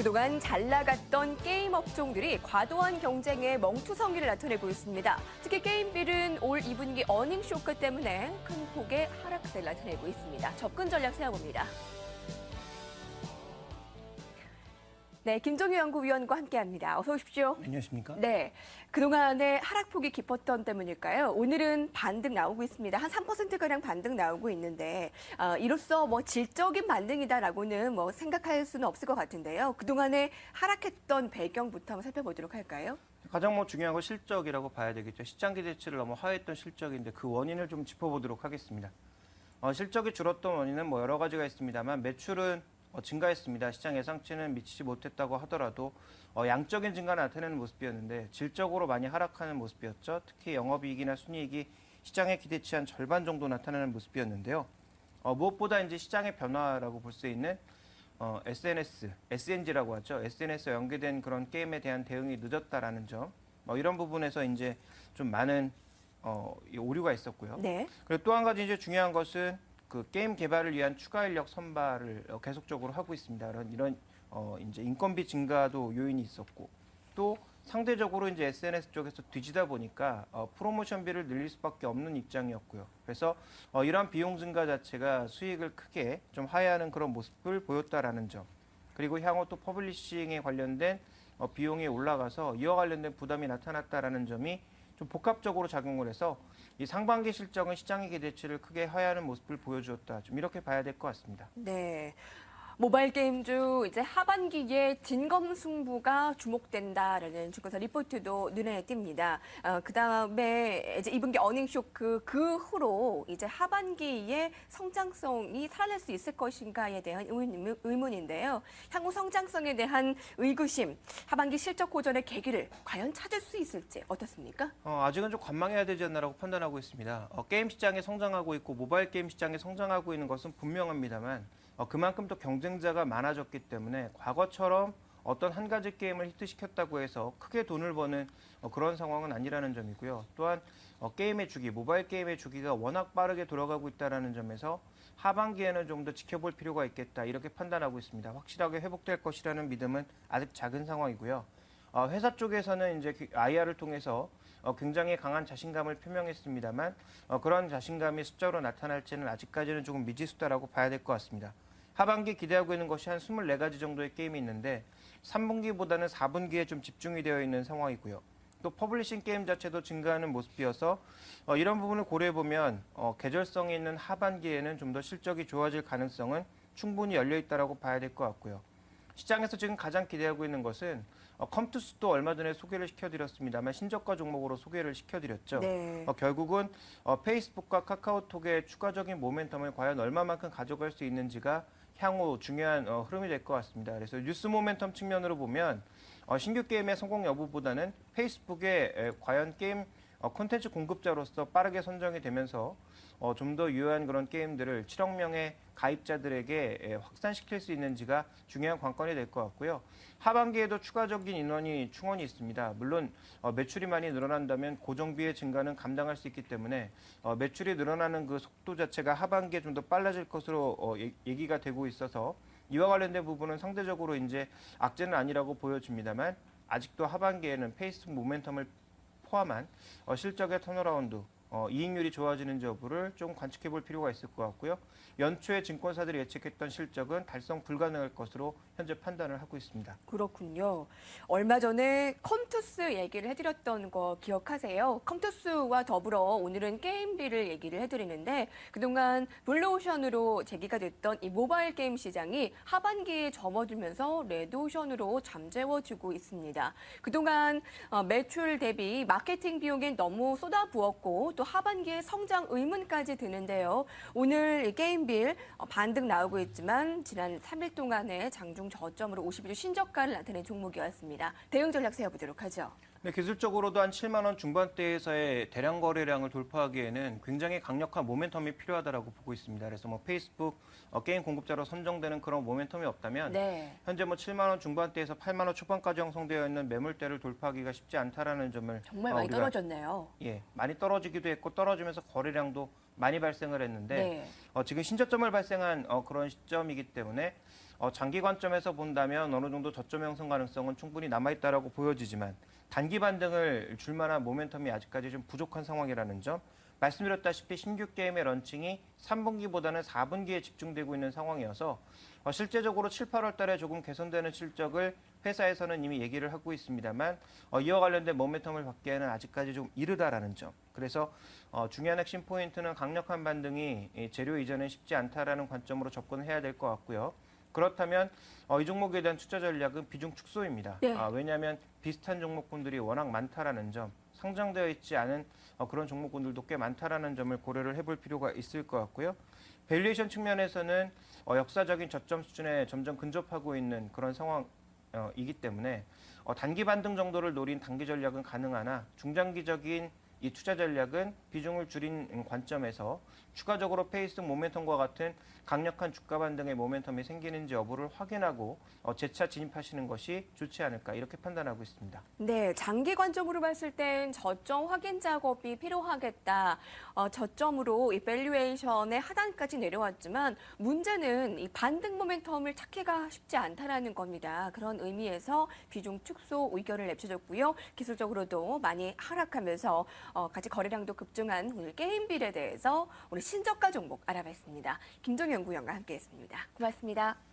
그동안 잘 나갔던 게임 업종들이 과도한 경쟁에 멍투성이를 나타내고 있습니다. 특히 게임빌은 올 2분기 어닝 쇼크 때문에 큰 폭의 하락세를 나타내고 있습니다. 접근 전략 세워봅니다. 네, 김종유 연구위원과 함께합니다. 어서 오십시오. 안녕하십니까? 네, 그동안의 하락폭이 깊었던 때문일까요? 오늘은 반등 나오고 있습니다. 한 3%가량 반등 나오고 있는데 이로써 질적인 반등이다라고는 생각할 수는 없을 것 같은데요. 그동안에 하락했던 배경부터 한번 살펴보도록 할까요? 가장 중요한 건 실적이라고 봐야 되겠죠. 시장 기대치를 너무 하회했던 실적인데 그 원인을 좀 짚어보도록 하겠습니다. 실적이 줄었던 원인은 여러 가지가 있습니다만 매출은 증가했습니다. 시장 예상치는 미치지 못했다고 하더라도 양적인 증가를 나타내는 모습이었는데 질적으로 많이 하락하는 모습이었죠. 특히 영업이익이나 순이익이 시장의 기대치 한 절반 정도 나타나는 모습이었는데요. 무엇보다 이제 시장의 변화라고 볼 수 있는 SNS, SNG라고 하죠. SNS와 연계된 그런 게임에 대한 대응이 늦었다라는 점, 이런 부분에서 이제 좀 많은 오류가 있었고요. 네. 그리고 또 한 가지 이제 중요한 것은 그 게임 개발을 위한 추가 인력 선발을 계속적으로 하고 있습니다. 이런 이제 인건비 증가도 요인이 있었고 또 상대적으로 이제 SNS 쪽에서 뒤지다 보니까 프로모션비를 늘릴 수밖에 없는 입장이었고요. 그래서 이러한 비용 증가 자체가 수익을 크게 좀 하회하는 그런 모습을 보였다라는 점. 그리고 향후 또 퍼블리싱에 관련된 비용이 올라가서 이와 관련된 부담이 나타났다라는 점이 좀 복합적으로 작용을 해서 이 상반기 실적은 시장의 기대치를 크게 하회하는 모습을 보여주었다. 좀 이렇게 봐야 될 것 같습니다. 네. 모바일 게임주 이제 하반기에 진검승부가 주목된다라는 증권사 리포트도 눈에 띕니다. 그다음에 이제 2분기 어닝 쇼크 그 후로 이제 하반기에 성장성이 살아날 수 있을 것인가에 대한 의문인데요. 향후 성장성에 대한 의구심, 하반기 실적 호전의 계기를 과연 찾을 수 있을지 어떻습니까? 아직은 좀 관망해야 되지 않나라고 판단하고 있습니다. 게임 시장이 성장하고 있고 모바일 게임 시장이 성장하고 있는 것은 분명합니다만 그만큼 또 경쟁자가 많아졌기 때문에 과거처럼 어떤 한 가지 게임을 히트시켰다고 해서 크게 돈을 버는 그런 상황은 아니라는 점이고요. 또한 게임의 주기, 모바일 게임의 주기가 워낙 빠르게 돌아가고 있다는 점에서 하반기에는 좀 더 지켜볼 필요가 있겠다 이렇게 판단하고 있습니다. 확실하게 회복될 것이라는 믿음은 아직 작은 상황이고요. 회사 쪽에서는 이제 IR을 통해서 굉장히 강한 자신감을 표명했습니다만 그런 자신감이 숫자로 나타날지는 아직까지는 조금 미지수다라고 봐야 될 것 같습니다. 하반기 기대하고 있는 것이 한 24가지 정도의 게임이 있는데 3분기보다는 4분기에 좀 집중이 되어 있는 상황이고요. 또 퍼블리싱 게임 자체도 증가하는 모습이어서 이런 부분을 고려해보면 계절성이 있는 하반기에는 좀 더 실적이 좋아질 가능성은 충분히 열려있다고 봐야 될 것 같고요. 시장에서 지금 가장 기대하고 있는 것은 컴투스도 얼마 전에 소개를 시켜드렸습니다만 신저가 종목으로 소개를 시켜드렸죠. 네. 결국은 페이스북과 카카오톡의 추가적인 모멘텀을 과연 얼마만큼 가져갈 수 있는지가 향후 중요한 흐름이 될 것 같습니다. 그래서 뉴스 모멘텀 측면으로 보면 신규 게임의 성공 여부보다는 페이스북의 과연 게임 콘텐츠 공급자로서 빠르게 선정이 되면서 좀 더 유효한 그런 게임들을 7억 명의 가입자들에게 확산시킬 수 있는지가 중요한 관건이 될 것 같고요. 하반기에도 추가적인 인원이 충원이 있습니다. 물론 매출이 많이 늘어난다면 고정비의 증가는 감당할 수 있기 때문에 매출이 늘어나는 그 속도 자체가 하반기에 좀 더 빨라질 것으로 얘기가 되고 있어서 이와 관련된 부분은 상대적으로 이제 악재는 아니라고 보여집니다만 아직도 하반기에는 페이스북 모멘텀을 포함한 실적의 턴어라운드, 이익률이 좋아지는 여부를 좀 관측해 볼 필요가 있을 것 같고요. 연초에 증권사들이 예측했던 실적은 달성 불가능할 것으로 현재 판단을 하고 있습니다. 그렇군요. 얼마 전에 컴투스 얘기를 해드렸던 거 기억하세요? 컴투스와 더불어 오늘은 게임비를 얘기를 해드리는데 그동안 블루오션으로 제기가 됐던 이 모바일 게임 시장이 하반기에 접어들면서 레드오션으로 잠재워지고 있습니다. 그동안 매출 대비 마케팅 비용에 너무 쏟아부었고 또 하반기에 성장 의문까지 드는데요. 오늘 게임빌 반등 나오고 있지만 지난 3일 동안의 장중 저점으로 52주 신저가를 나타낸 종목이었습니다. 대응 전략 세워보도록 하죠. 네, 기술적으로도 한 7만 원 중반대에서의 대량 거래량을 돌파하기에는 굉장히 강력한 모멘텀이 필요하다라고 보고 있습니다. 그래서 뭐 페이스북 게임 공급자로 선정되는 그런 모멘텀이 없다면 네. 현재 뭐 7만 원 중반대에서 8만 원 초반까지 형성되어 있는 매물대를 돌파하기가 쉽지 않다라는 점을 정말 많이 우리가 떨어졌네요. 예, 많이 떨어지기도 했고 떨어지면서 거래량도 많이 발생을 했는데 네. 지금 신저점을 발생한 그런 시점이기 때문에 장기 관점에서 본다면 어느 정도 저점 형성 가능성은 충분히 남아있다라고 보여지지만 단기 반등을 줄 만한 모멘텀이 아직까지 좀 부족한 상황이라는 점, 말씀드렸다시피 신규 게임의 런칭이 3분기보다는 4분기에 집중되고 있는 상황이어서 실제적으로 7, 8월 달에 조금 개선되는 실적을 회사에서는 이미 얘기를 하고 있습니다만 이와 관련된 모멘텀을 받기에는 아직까지 좀 이르다라는 점. 그래서 중요한 핵심 포인트는 강력한 반등이 재료 이전에 쉽지 않다라는 관점으로 접근을 해야 될 것 같고요. 그렇다면 이 종목에 대한 투자 전략은 비중 축소입니다. 네. 왜냐하면 비슷한 종목군들이 워낙 많다라는 점, 상장되어 있지 않은 그런 종목군들도 꽤 많다라는 점을 고려를 해볼 필요가 있을 것 같고요. 밸류에이션 측면에서는 역사적인 저점 수준에 점점 근접하고 있는 그런 상황이기 때문에 단기 반등 정도를 노린 단기 전략은 가능하나 중장기적인 이 투자 전략은 비중을 줄인 관점에서 추가적으로 페이스 모멘텀과 같은 강력한 주가 반등의 모멘텀이 생기는지 여부를 확인하고 재차 진입하시는 것이 좋지 않을까 이렇게 판단하고 있습니다. 네, 장기 관점으로 봤을 땐 저점 확인 작업이 필요하겠다. 저점으로 이 밸류에이션의 하단까지 내려왔지만 문제는 이 반등 모멘텀을 찾기가 쉽지 않다라는 겁니다. 그런 의미에서 비중 축소 의견을 내비쳤고요. 기술적으로도 많이 하락하면서 같이 거래량도 급증한 오늘 게임빌에 대해서 오늘 신저가 종목 알아봤습니다. 김종현 구형과 함께했습니다. 고맙습니다.